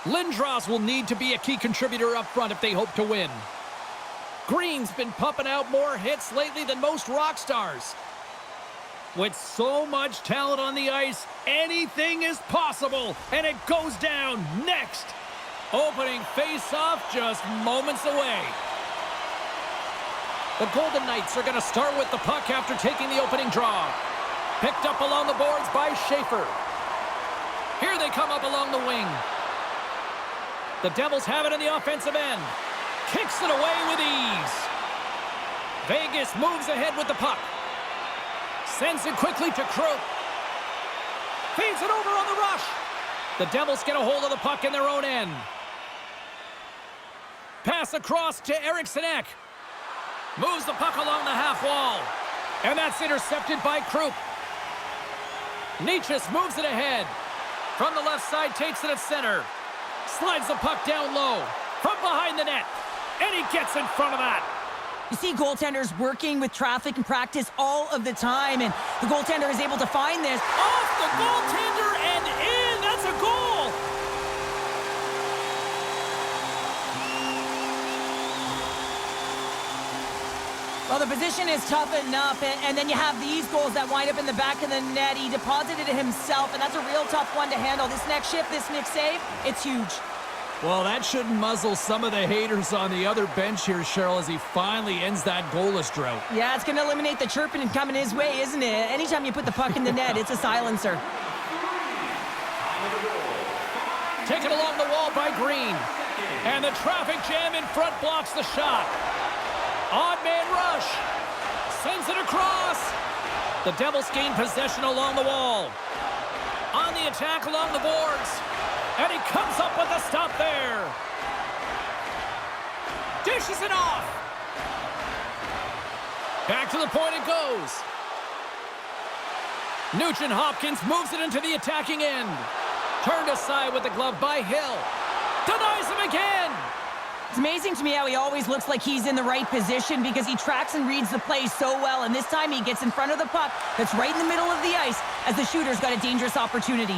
Lindros will need to be a key contributor up front if they hope to win. Green's been pumping out more hits lately than most rock stars. With so much talent on the ice, anything is possible, and it goes down next. Opening face-off just moments away. The Golden Knights are going to start with the puck after taking the opening draw. Picked up along the boards by Schaefer. Here they come up along the wing. The Devils have it in the offensive end. Kicks it away with ease. Vegas moves ahead with the puck. Sends it quickly to Krupp. Feeds it over on the rush. The Devils get a hold of the puck in their own end. Pass across to Eriksson Ek. Moves the puck along the half wall. And that's intercepted by Krupp. Nietzsche moves it ahead. From the left side, takes it at center. Slides the puck down low. From behind the net. And he gets in front of that. You see goaltenders working with traffic and practice all of the time, and the goaltender is able to find this. Off the goaltender and in! That's a goal! Well, the position is tough enough, and then you have these goals that wind up in the back of the net. He deposited it himself, and that's a real tough one to handle. This next shift, this next save, it's huge. Well, that shouldn't muzzle some of the haters on the other bench here, Cheryl, as he finally ends that goalless drought. Yeah, it's going to eliminate the chirping coming his way, isn't it? Anytime you put the puck in the net, it's a silencer. Taken along the wall by Green. And the traffic jam in front blocks the shot. Odd man rush. Sends it across. The Devils gain possession along the wall. On the attack along the boards. And he comes up with a stop there. Dishes it off. Back to the point it goes. Nugent-Hopkins moves it into the attacking end. Turned aside with the glove by Hill. Denies him again. It's amazing to me how he always looks like he's in the right position because he tracks and reads the play so well, and this time he gets in front of the puck that's right in the middle of the ice as the shooter's got a dangerous opportunity.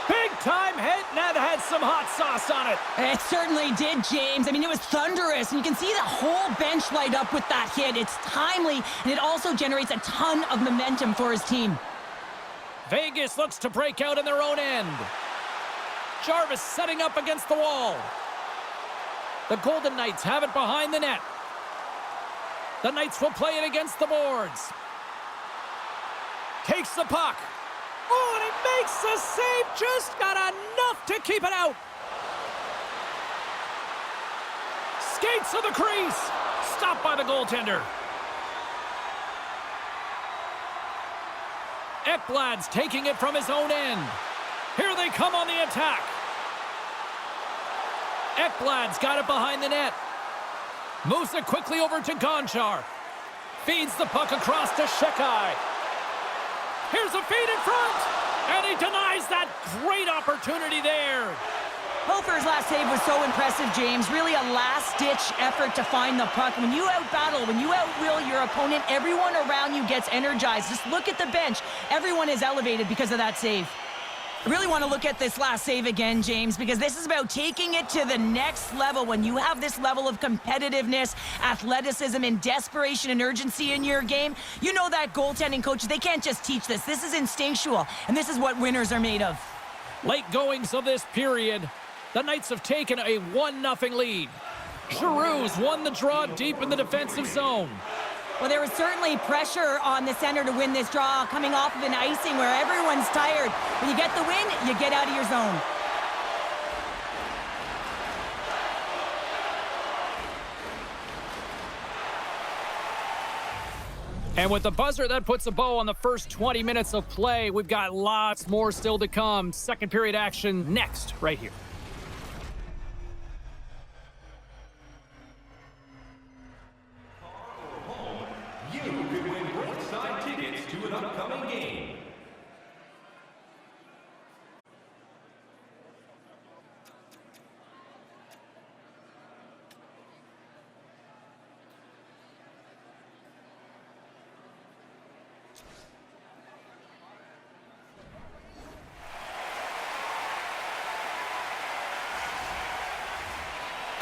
Big-time hit, and that had some hot sauce on it. It certainly did, James. I mean, it was thunderous, and you can see the whole bench light up with that hit. It's timely, and it also generates a ton of momentum for his team. Vegas looks to break out in their own end. Jarvis setting up against the wall. The Golden Knights have it behind the net. The Knights will play it against the boards. Takes the puck. Oh, and he makes the save. Just got enough to keep it out. Skates to the crease. Stopped by the goaltender. Ekblad's taking it from his own end. Here they come on the attack. Ekblad's got it behind the net. Moves it quickly over to Gonchar. Feeds the puck across to Shekai. Here's a feed in front. And he denies that great opportunity there. Hofer's last save was so impressive, James. Really a last-ditch effort to find the puck. When you out-battle, when you outwill your opponent, everyone around you gets energized. Just look at the bench. Everyone is elevated because of that save. I really want to look at this last save again, James, because this is about taking it to the next level. When you have this level of competitiveness, athleticism, and desperation and urgency in your game, you know that goaltending coaches, they can't just teach this. This is instinctual, and this is what winners are made of. Late goings of this period, the Knights have taken a 1-0 lead. Giroux's won the draw deep in the defensive zone. Well, there was certainly pressure on the center to win this draw, coming off of an icing where everyone's tired. When you get the win, you get out of your zone. And with the buzzer, that puts a bow on the first 20 minutes of play. We've got lots more still to come. Second period action next, right here.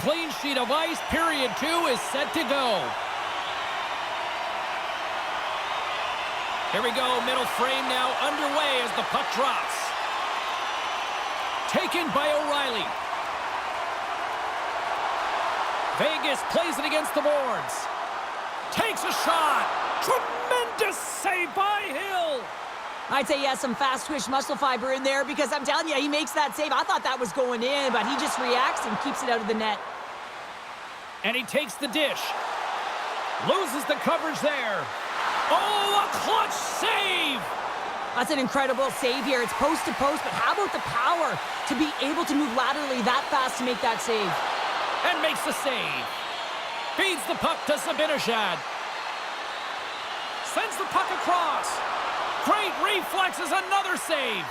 Clean sheet of ice. Period 2 is set to go. Here we go. Middle frame now underway as the puck drops. Taken by O'Reilly. Vegas plays it against the boards. Takes a shot. Tremendous save by Hill. I'd say he has some fast-twitch muscle fiber in there because I'm telling you, he makes that save. I thought that was going in, but he just reacts and keeps it out of the net. And he takes the dish. Loses the coverage there. Oh, a clutch save! That's an incredible save here. It's post to post, but how about the power to be able to move laterally that fast to make that save? And makes the save. Feeds the puck to Zibanejad. Sends the puck across. Great reflexes, another save.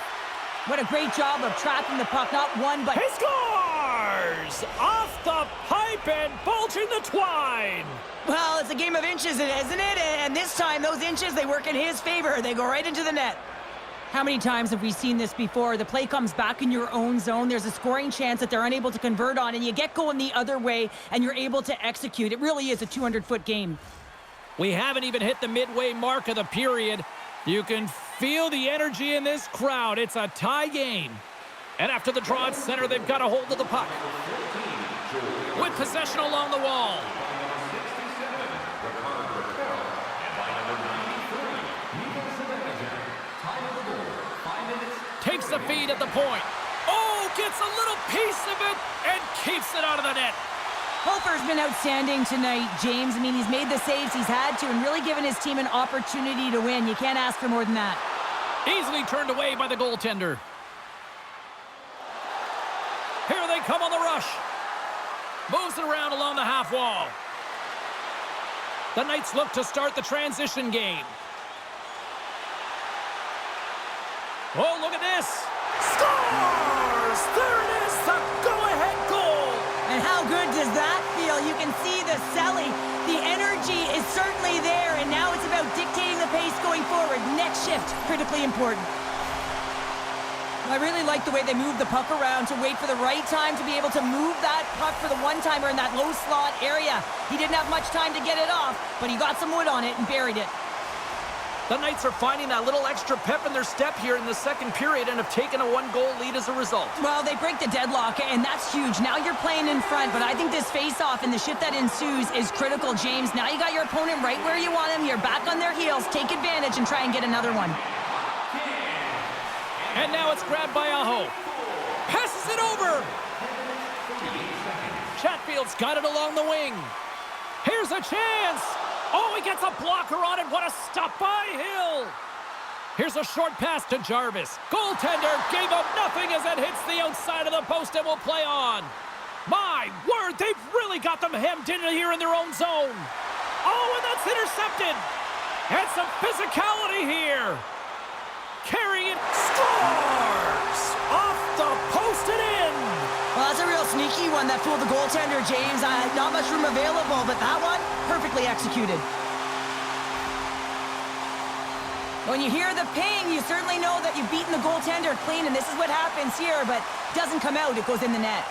What a great job of trapping the puck. Not one, but... He scores! Off the pipe and bulging the twine. Well, it's a game of inches, isn't it? And this time, those inches, they work in his favor. They go right into the net. How many times have we seen this before? The play comes back in your own zone. There's a scoring chance that they're unable to convert on, and you get going the other way, and you're able to execute. It really is a 200-foot game. We haven't even hit the midway mark of the period. You can feel the energy in this crowd. It's a tie game. And after the draw at center, they've got a hold of the puck. With possession along the wall. Takes the feed at the point. Oh, gets a little piece of it and keeps it out of the net. Hofer's been outstanding tonight, James. I mean, he's made the saves he's had to and really given his team an opportunity to win. You can't ask for more than that. Easily turned away by the goaltender. Here they come on the rush. Moves it around along the half wall. The Knights look to start the transition game. Oh, look at this. Scores! There it is, the go-ahead goal. And how good does that feel? You can see the selling. The energy is certainly there, and now it's about dictating the pace going forward. Next shift, critically important. I really like the way they move the puck around to wait for the right time to be able to move that puck for the one-timer in that low slot area. He didn't have much time to get it off, but he got some wood on it and buried it. The Knights are finding that little extra pep in their step here in the second period and have taken a one-goal lead as a result. Well, they break the deadlock, and that's huge. Now you're playing in front, but I think this face-off and the shift that ensues is critical, James. Now you got your opponent right where you want him. You're back on their heels. Take advantage and try and get another one. And now it's grabbed by Aho. Passes it over. Chatfield's got it along the wing. Here's a chance. Oh, he gets a blocker on it. What a stop by Hill. Here's a short pass to Jarvis. Goaltender gave up nothing as it hits the outside of the post and will play on. My word, they've really got them hemmed in here in their own zone. Oh, and that's intercepted. And some physicality here. Carrying it, scores! Off the post and in! Well, that's a real sneaky one that fooled the goaltender, James. Not much room available, but that one, perfectly executed. When you hear the ping, you certainly know that you've beaten the goaltender clean, and this is what happens here, but it doesn't come out, it goes in the net.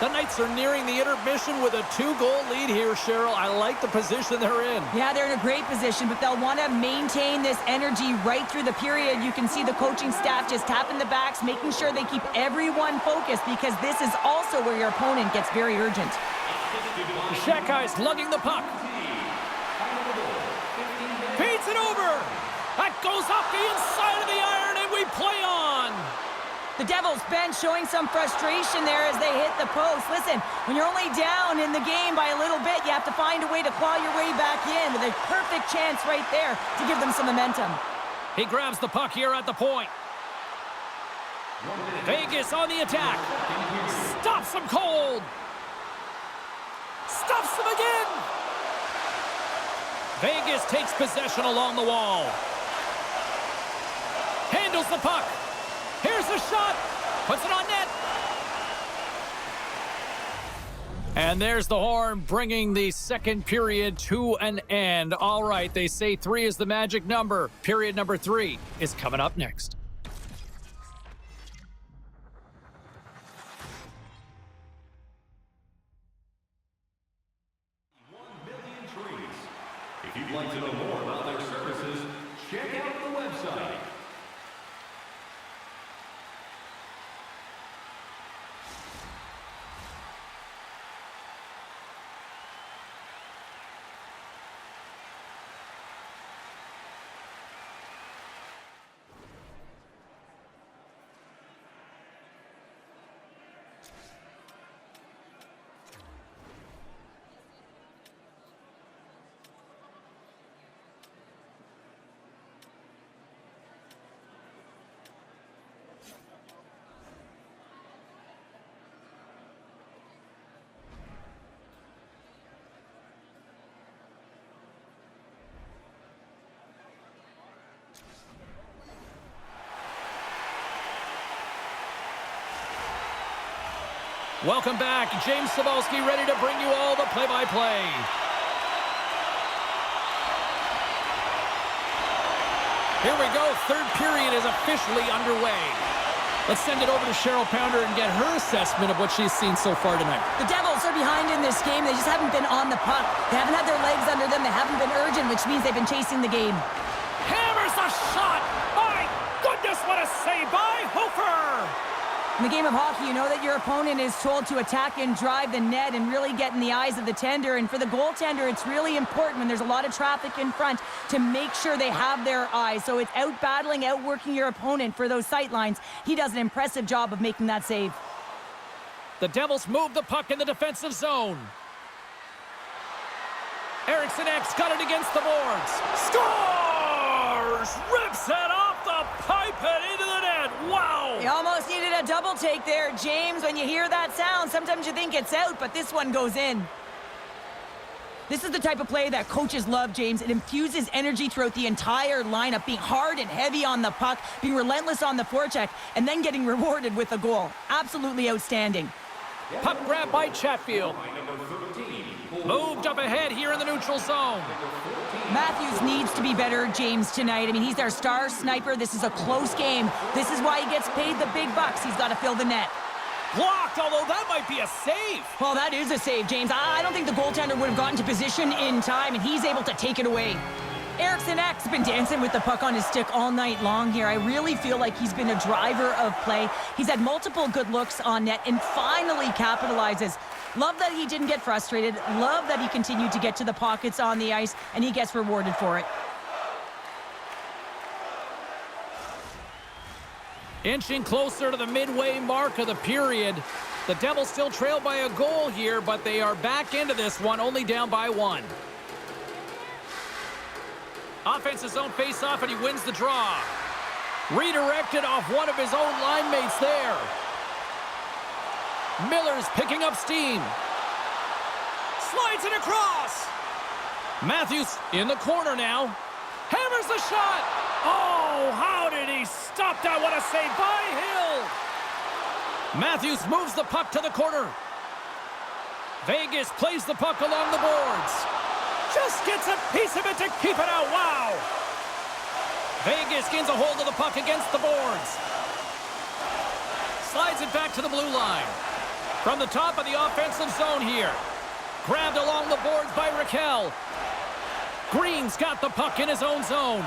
The Knights are nearing the intermission with a 2-goal lead here, Cheryl. I like the position they're in. Yeah, they're in a great position, but they'll want to maintain this energy right through the period. You can see the coaching staff just tapping the backs, making sure they keep everyone focused, because this is also where your opponent gets very urgent. Shakai's lugging the puck. Feeds it over. That goes off the inside of the iron, and we play on. The Devils bench showing some frustration there as they hit the post. Listen, when you're only down in the game by a little bit, you have to find a way to claw your way back in with a perfect chance right there to give them some momentum. He grabs the puck here at the point. Vegas on the attack. Stops him cold. Stops him again. Vegas takes possession along the wall. Handles the puck. Here's the shot. Puts it on net. And there's the horn, bringing the second period to an end. All right, they say 3 is the magic number. Period number 3 is coming up next. like to know more about their services, check out the website. Welcome back. James Cebulski ready to bring you all the play-by-play. Here we go. Third period is officially underway. Let's send it over to Cheryl Pounder and get her assessment of what she's seen so far tonight. The Devils are behind in this game. They just haven't been on the puck. They haven't had their legs under them. They haven't been urgent, which means they've been chasing the game. Hammers the shot. My goodness, what a save by Hofer. In the game of hockey, you know that your opponent is told to attack and drive the net and really get in the eyes of the tender. And for the goaltender, it's really important when there's a lot of traffic in front to make sure they have their eyes. So it's out-battling, outworking your opponent for those sight lines. He does an impressive job of making that save. The Devils move the puck in the defensive zone. Eriksson Ek's got it against the boards. Scores! Rips it off the pipe and into the net. Wow! You almost needed a double take there, James. When you hear that sound, sometimes you think it's out, but this one goes in. This is the type of play that coaches love, James. It infuses energy throughout the entire lineup, being hard and heavy on the puck, being relentless on the forecheck, and then getting rewarded with a goal. Absolutely outstanding. Puck grab by Chatfield. Moved up ahead here in the neutral zone. Matthews needs to be better, James, tonight. I mean, he's their star sniper. This is a close game. This is why he gets paid the big bucks. He's got to fill the net. Blocked, although that might be a save. Well, that is a save, James. I don't think the goaltender would have gotten to position in time, and he's able to take it away. Eriksson Ek's been dancing with the puck on his stick all night long here. I really feel like he's been a driver of play. He's had multiple good looks on net and finally capitalizes. Love that he didn't get frustrated. Love that he continued to get to the pockets on the ice, and he gets rewarded for it. Inching closer to the midway mark of the period. The Devils still trail by a goal here, but they are back into this one, only down by one. Offensive zone face-off, and he wins the draw. Redirected off one of his own line mates there. Miller's picking up steam. Slides it across. Matthews in the corner now. Hammers the shot. Oh, how did he stop that? What a save by Hill. Matthews moves the puck to the corner. Vegas plays the puck along the boards. Just gets a piece of it to keep it out. Wow. Vegas gains a hold of the puck against the boards. Slides it back to the blue line. From the top of the offensive zone here. Grabbed along the boards by Raquel. Green's got the puck in his own zone.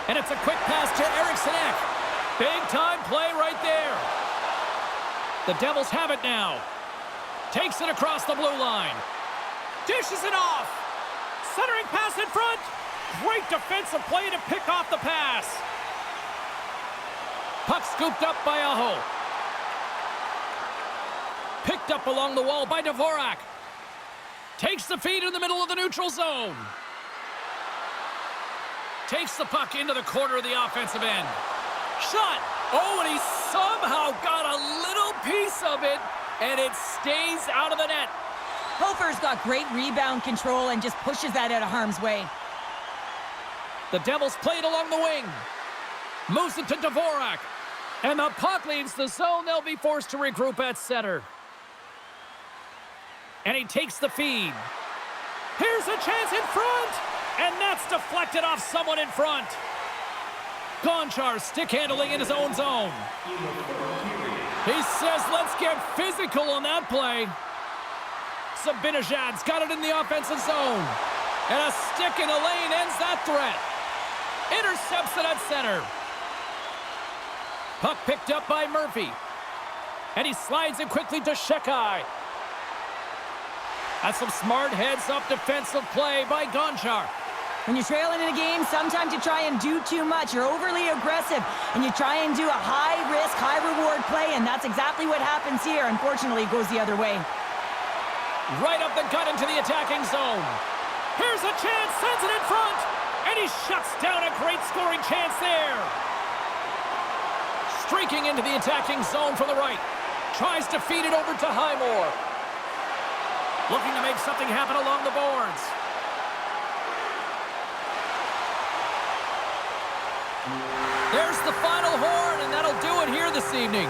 And it's a quick pass to Eriksson Ek. Big time play right there. The Devils have it now. Takes it across the blue line. Dishes it off. Centering pass in front. Great defensive play to pick off the pass. Puck scooped up by Aho. Picked up along the wall by Dvorak. Takes the feed in the middle of the neutral zone. Takes the puck into the corner of the offensive end. Shot. Oh, and he somehow got a little piece of it, and it stays out of the net. Hofer's got great rebound control and just pushes that out of harm's way. The Devils play it along the wing. Moves it to Dvorak. And the puck leaves the zone. They'll be forced to regroup at center. And he takes the feed. Here's a chance in front. And that's deflected off someone in front. Gonchar stick handling in his own zone. He says, let's get physical on that play. Zibanejad's got it in the offensive zone. And a stick in the lane ends that threat. Intercepts it at center. Puck picked up by Murphy. And he slides it quickly to Shekai. That's some smart heads-up defensive play by Gonchar. When you're trailing in a game, sometimes you try and do too much. You're overly aggressive, and you try and do a high-risk, high-reward play, and that's exactly what happens here. Unfortunately, it goes the other way. Right up the gut into the attacking zone. Here's a chance, sends it in front, and he shuts down a great scoring chance there. Streaking into the attacking zone from the right. Tries to feed it over to Highmore. Looking to make something happen along the boards. There's the final horn, and that'll do it here this evening.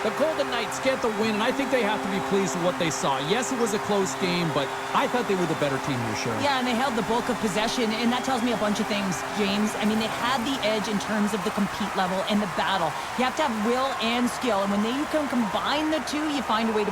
The Golden Knights get the win, and I think they have to be pleased with what they saw. Yes, it was a close game, but I thought they were the better team here, Sharon. Yeah, and they held the bulk of possession, and that tells me a bunch of things, James. I mean, they had the edge in terms of the compete level and the battle. You have to have will and skill, and when you can combine the two, you find a way to